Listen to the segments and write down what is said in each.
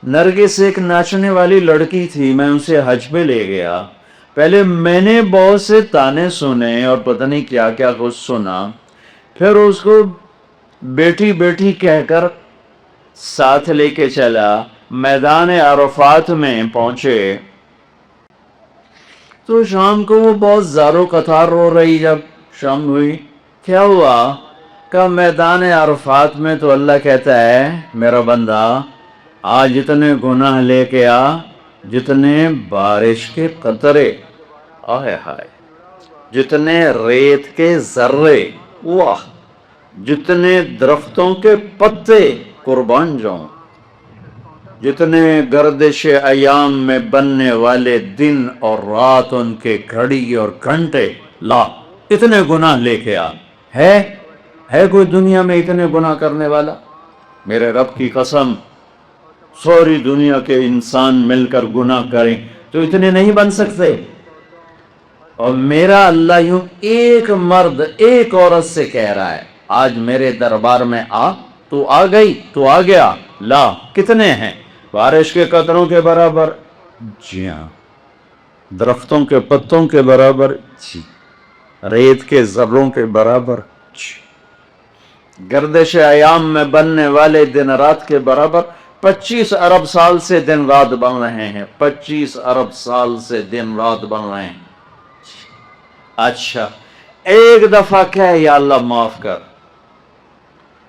نرگس ایک ناچنے والی لڑکی تھی، میں اسے حج پہ لے گیا، پہلے میں نے بہت سے تانے سنے اور پتہ نہیں کیا کیا کچھ سنا، پھر اس کو بیٹی بیٹی کہہ کر ساتھ لے کے چلا، میدان عرفات میں پہنچے تو شام کو وہ بہت زارو قطار رو رہی، جب شام ہوئی کیا ہوا؟ کہ میدان عرفات میں تو اللہ کہتا ہے میرا بندہ آج جتنے گناہ لے کے آ، جتنے بارش کے قطرے، آہے ہائے، جتنے ریت کے ذرے، واہ، جتنے درختوں کے پتے قربان جاؤں، جتنے گردش ایام میں بننے والے دن اور رات، ان کے گھڑی اور گھنٹے، لا اتنے گناہ لے کے آ، ہے کوئی دنیا میں اتنے گناہ کرنے والا؟ میرے رب کی قسم، سوری دنیا کے انسان مل کر گناہ کریں تو اتنے نہیں بن سکتے، اور میرا اللہ یوں ایک مرد ایک عورت سے کہہ رہا ہے آج میرے دربار میں آ، تو آ گئی، تو آ گیا، لا کتنے ہیں؟ بارش کے قطروں کے برابر، جی ہاں، درختوں کے پتوں کے برابر، جی، ریت کے ذروں کے برابر، جی، گردش ایام میں بننے والے دن رات کے برابر، 25 ارب سال سے دن رات بن رہے ہیں، 25 ارب سال سے دن رات بن رہے ہیں۔ اچھا، ایک دفعہ کہ یا اللہ معاف کر،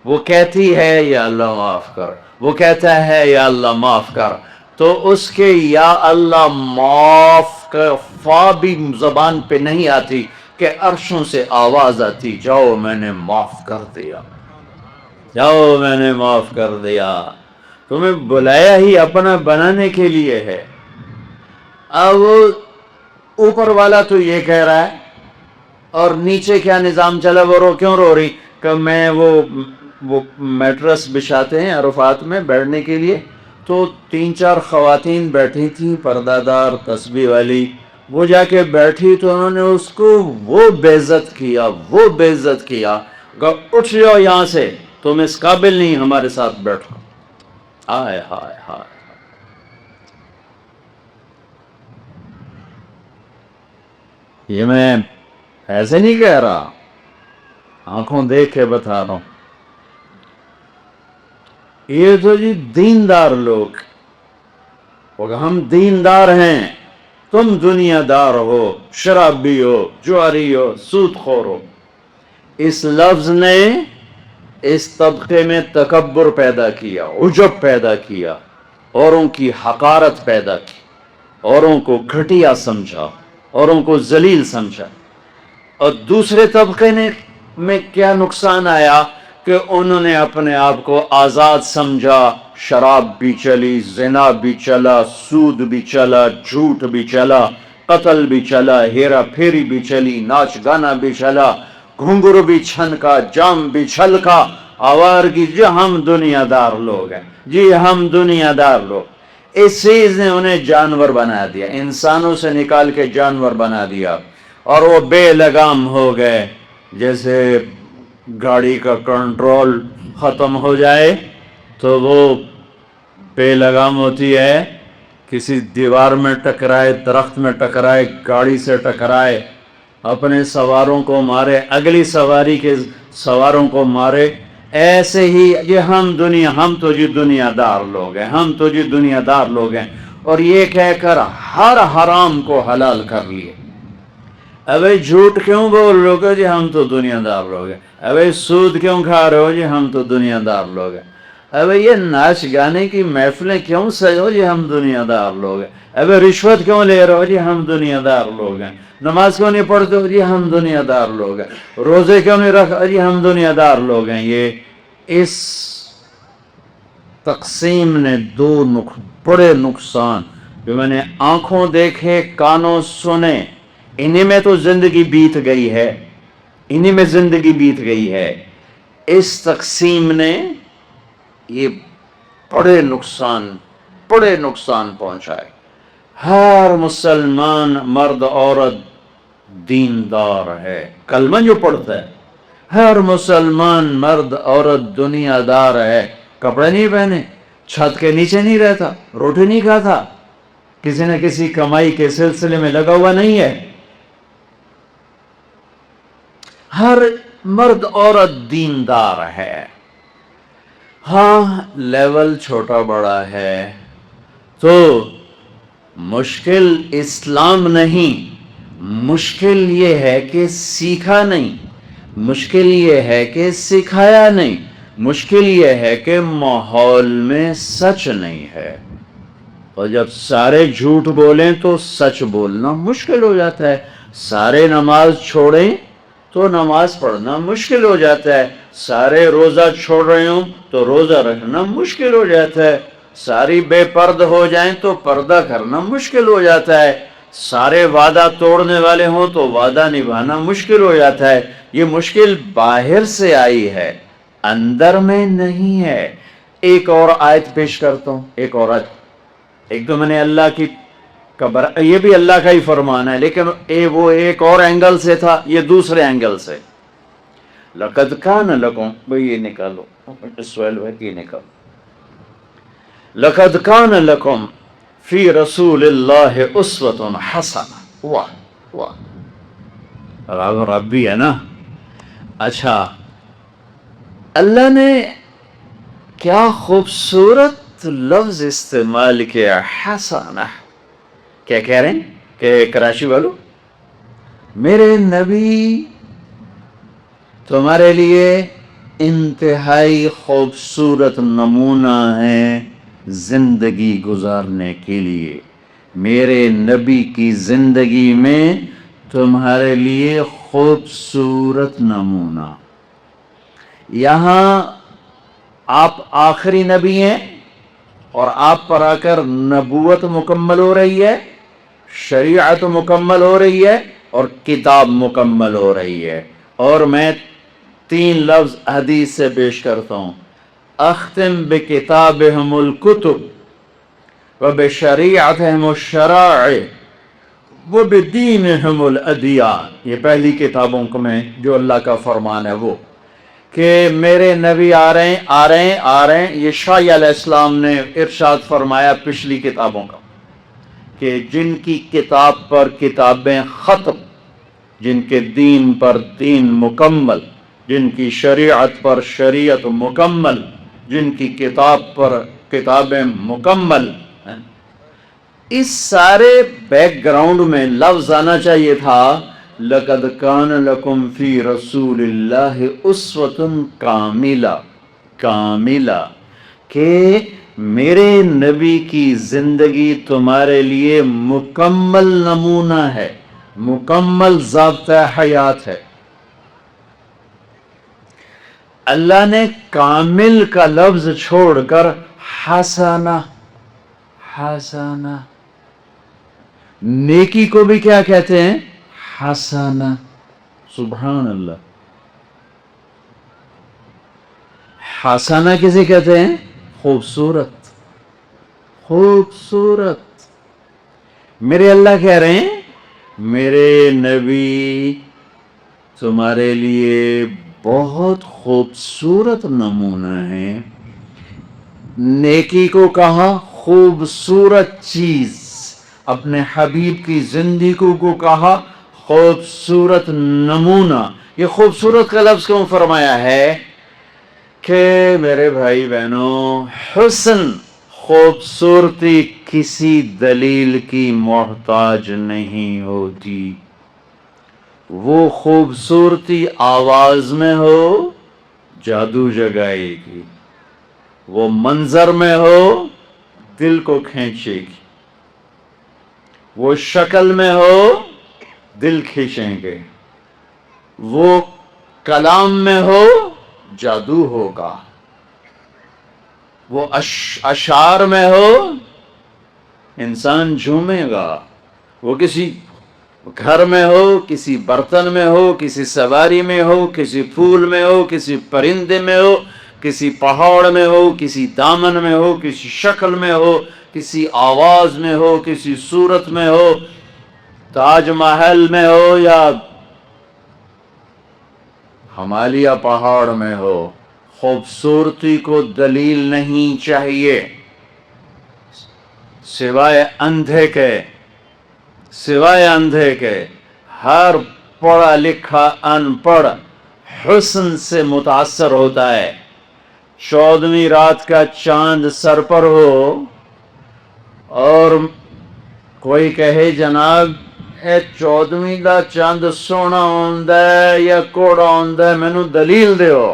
وہ کہتی ہے یا اللہ معاف کر، وہ کہتا ہے یا اللہ معاف کر، تو اس کے یا اللہ معاف کا فا بھی زبان پہ نہیں آتی کہ عرشوں سے آواز آتی، جاؤ میں نے معاف کر دیا، جاؤ میں نے معاف کر دیا۔ تمہیں بلایا ہی اپنا بنانے کے لیے ہے۔ اب اوپر والا تو یہ کہہ رہا ہے، اور نیچے کیا نظام چلا، وہ کیوں رو رہی؟ کہ میں وہ میٹرس بچھاتے ہیں عرفات میں بیٹھنے کے لیے، تو 3 4 خواتین بیٹھی تھیں پردہ دار تسبیح والی، وہ جا کے بیٹھی تو انہوں نے اس کو وہ بے عزت کیا، وہ بے عزت کیا کہ اٹھ جاؤ یہاں سے، تم اس قابل نہیں ہمارے ساتھ بیٹھو۔ ہائے ہائے ہائے، یہ میں ایسے نہیں کہہ رہا، آنکھوں دیکھ کے بتا رہا ہوں، یہ تو جی دیندار لوگ، ہم دیندار ہیں، تم دنیا دار ہو، شرابی ہو، جواری ہو، سود خور ہو۔ اس لفظ نے اس طبقے میں تکبر پیدا کیا، عجب پیدا کیا، اوروں کی حقارت پیدا کی، اوروں کو گھٹیا سمجھا، اوروں کو ذلیل سمجھا۔ اور دوسرے طبقے میں کیا نقصان آیا کہ انہوں نے اپنے آپ کو آزاد سمجھا، شراب بھی چلی، زنا بھی چلا، سود بھی چلا، جھوٹ بھی چلا، قتل بھی چلا، ہیرا پھیری بھی چلی، ناچ گانا بھی چلا، گھنگرو بھی چھنکا، جام بھی چھلکا، آوارگی، جی ہم دنیا دار لوگ ہیں، جی ہم دنیا دار لوگ۔ اس چیز نے انہیں جانور بنا دیا، انسانوں سے نکال کے جانور بنا دیا، اور وہ بے لگام ہو گئے۔ جیسے گاڑی کا کنٹرول ختم ہو جائے تو وہ بے لگام ہوتی ہے، کسی دیوار میں ٹکرائے، درخت میں ٹکرائے، گاڑی سے ٹکرائے، اپنے سواروں کو مارے، اگلی سواری کے سواروں کو مارے۔ ایسے ہی یہ ہم تو جی دنیا دار لوگ ہیں، ہم تو جی دنیا دار لوگ ہیں، اور یہ کہہ کر ہر حرام کو حلال کر لیے۔ ابے جھوٹ کیوں بول رہے ہو جی ہم تو دنیا دار لوگ ہیں؟ ابے سود کیوں کھا رہے ہو جی ہم تو دنیا دار لوگ ہیں؟ ابے یہ ناچ گانے کی محفلیں کیوں سجو جی ہم دنیا دار لوگ ہیں؟ ابے رشوت کیوں لے رہے ہو جی ہم دنیا دار لوگ ہیں؟ نماز کیوں نہیں پڑھتے ہو جی ہم دنیا دار لوگ ہیں؟ روزے کیوں نہیں رکھ جی ہم دنیا دار لوگ ہیں؟ یہ اس تقسیم نے دو بڑے نقصان جو میں نے آنکھوں دیکھے، کانوں سنے، انہی میں تو زندگی بیت گئی ہے، انہی میں زندگی بیت گئی ہے۔ اس تقسیم نے یہ بڑے نقصان پہنچائے۔ ہر مسلمان مرد عورت دیندار ہے، کلمہ جو پڑھتا ہے، ہر مسلمان مرد عورت دنیا دار ہے، کپڑے نہیں پہنے، چھت کے نیچے نہیں رہتا، روٹی نہیں کھاتا، کسی نہ کسی کمائی کے سلسلے میں لگا ہوا نہیں ہے. ہر مرد عورت دیندار ہے. ہاں لیول چھوٹا بڑا ہے تو مشکل اسلام نہیں، مشکل یہ ہے کہ سیکھا نہیں، مشکل یہ ہے کہ سکھایا نہیں، مشکل یہ ہے کہ ماحول میں سچ نہیں ہے. اور جب سارے جھوٹ بولیں تو سچ بولنا مشکل ہو جاتا ہے. سارے نماز چھوڑیں تو نماز پڑھنا مشکل ہو جاتا ہے. سارے روزہ چھوڑ رہے ہوں تو روزہ رکھنا مشکل ہو جاتا ہے. ساری بے پرد ہو جائیں تو پردہ کرنا مشکل ہو جاتا ہے. سارے وعدہ توڑنے والے ہوں تو وعدہ نبھانا مشکل ہو جاتا ہے. یہ مشکل باہر سے آئی ہے، اندر میں نہیں ہے. ایک اور آیت پیش کرتا ہوں، ایک اور آیت. ایک تو میں نے اللہ کی یہ بھی اللہ کا ہی فرمان ہے، لیکن وہ ایک اور اینگل سے تھا، یہ دوسرے اینگل سے. لَقَدْ كَانَ لَكُمْ، بھئی یہ نکالو سوال ہے کہ یہ نکالو. لَقَدْ كَانَ لَكُمْ فِي رَسُولِ اللَّهِ أُسْوَةٌ حَسَنَةٌ. واہ واہ، رب بھی ہے نا. اچھا، اللہ نے کیا خوبصورت لفظ استعمال کیا، حسنہ. کیا کہہ رہے ہیں کہ کراچی والو، میرے نبی تمہارے لیے انتہائی خوبصورت نمونہ ہے زندگی گزارنے کے لیے. میرے نبی کی زندگی میں تمہارے لیے خوبصورت نمونہ. یہاں آپ آخری نبی ہیں اور آپ پر آ کر نبوت مکمل ہو رہی ہے، شریعت مکمل ہو رہی ہے اور کتاب مکمل ہو رہی ہے. اور میں 3 لفظ حدیث سے پیش کرتا ہوں. اختم بکتابہم الکتب وبشریعتہم الشرائع وبدینہم الادیان. یہ پہلی کتابوں میں جو اللہ کا فرمان ہے وہ کہ میرے نبی آ رہے ہیں. یہ شاہ علیہ السلام نے ارشاد فرمایا پچھلی کتابوں کا کہ جن کی کتاب پر کتابیں ختم، جن کے دین پر دین مکمل، جن کی شریعت پر شریعت مکمل، جن کی کتاب پر کتابیں مکمل. اس سارے بیک گراؤنڈ میں لفظ آنا چاہیے تھا لَقَدْ كَانَ لَكُمْ فِي رَسُولِ اللَّهِ أُسْوَةٌ کاملہ، کہ میرے نبی کی زندگی تمہارے لیے مکمل نمونہ ہے، مکمل ضابطہ حیات ہے. اللہ نے کامل کا لفظ چھوڑ کر حسنہ، نیکی کو بھی کیا کہتے ہیں؟ حسنہ. سبحان اللہ. حسنہ کسے کہتے ہیں؟ خوبصورت. میرے اللہ کہہ رہے ہیں میرے نبی تمہارے لیے بہت خوبصورت نمونہ ہے. نیکی کو کہا خوبصورت چیز، اپنے حبیب کی زندگی کو کہا خوبصورت نمونہ. یہ خوبصورت کا لفظ کیوں فرمایا ہے کہ میرے بھائی بہنوں، حسن، خوبصورتی کسی دلیل کی محتاج نہیں ہوتی. وہ خوبصورتی آواز میں ہو جادو جگائے گی، وہ منظر میں ہو دل کو کھینچے گی، وہ شکل میں ہو دل کھینچیں گے، وہ کلام میں ہو جادو ہوگا، وہ اشعار میں ہو انسان جھومے گا، وہ کسی گھر میں ہو، کسی برتن میں ہو، کسی سواری میں ہو، کسی پھول میں ہو، کسی پرندے میں ہو، کسی پہاڑ میں ہو، کسی دامن میں ہو، کسی شکل میں ہو، کسی آواز میں ہو، کسی صورت میں ہو، تاج محل میں ہو یا ہمالیہ پہاڑ میں ہو. خوبصورتی کو دلیل نہیں چاہیے. سوائے اندھے کے ہر پڑھا لکھا ان پڑھ حسن سے متاثر ہوتا ہے۔ 14ویں رات کا چاند سر پر ہو اور کوئی کہے جناب اے 14ویں دا چاند سونا ہوندا ہے یا کوڑا ہوندا ہے مینوں دلیل دیو،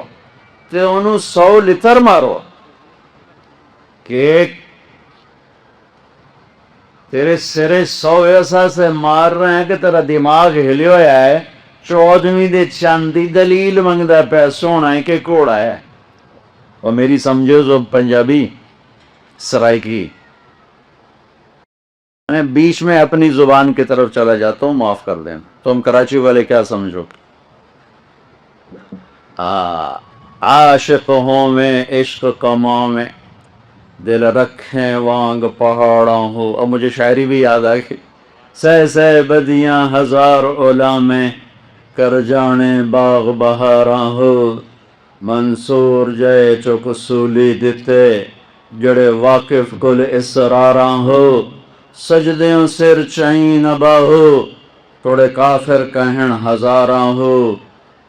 تے انہوں 100 لتر مارو کہ تیرے سرے 100 ایسا سے مار رہے ہیں کہ تیرا دماغ ہلیا ہوا ہے۔ 14ویں دے چاند دی دلیل منگدا پیا سونا ہے کہ کوڑا ہے۔ اور میری سمجھو جو پنجابی سرائکی، میں بیچ میں اپنی زبان کی طرف چلا جاتا ہوں، معاف کر دیں، تم کراچی والے کیا سمجھو؟ عاشق ہوں میں عشق کماں میں دل رکھیں وانگ پہاڑاں ہو۔ اب مجھے شاعری بھی یاد آ گئی۔ سہ بدیاں ہزار علامیں کر جانے باغ بہاراں ہو، منصور جے چک سولی دتے جڑے واقف کل اسراراں ہو، سجدیوں سر چائیں نہ باہو توڑے کافر کہن ہزاراں ہو،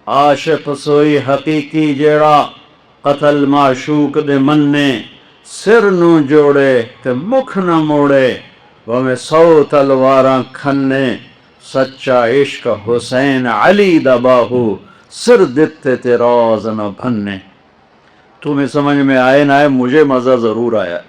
عاشق سوئی حقیقی جیڑا قتل معشوق دے مننے، سر نو جوڑے تے مکھ نہ موڑے وہ 100 تلواراں کھنے، سچا عشق حسین علی دا باہو سر دتے تے راز نہ بھنے۔ تمہیں سمجھ میں آئے نہ آئے، مجھے مزہ ضرور آیا۔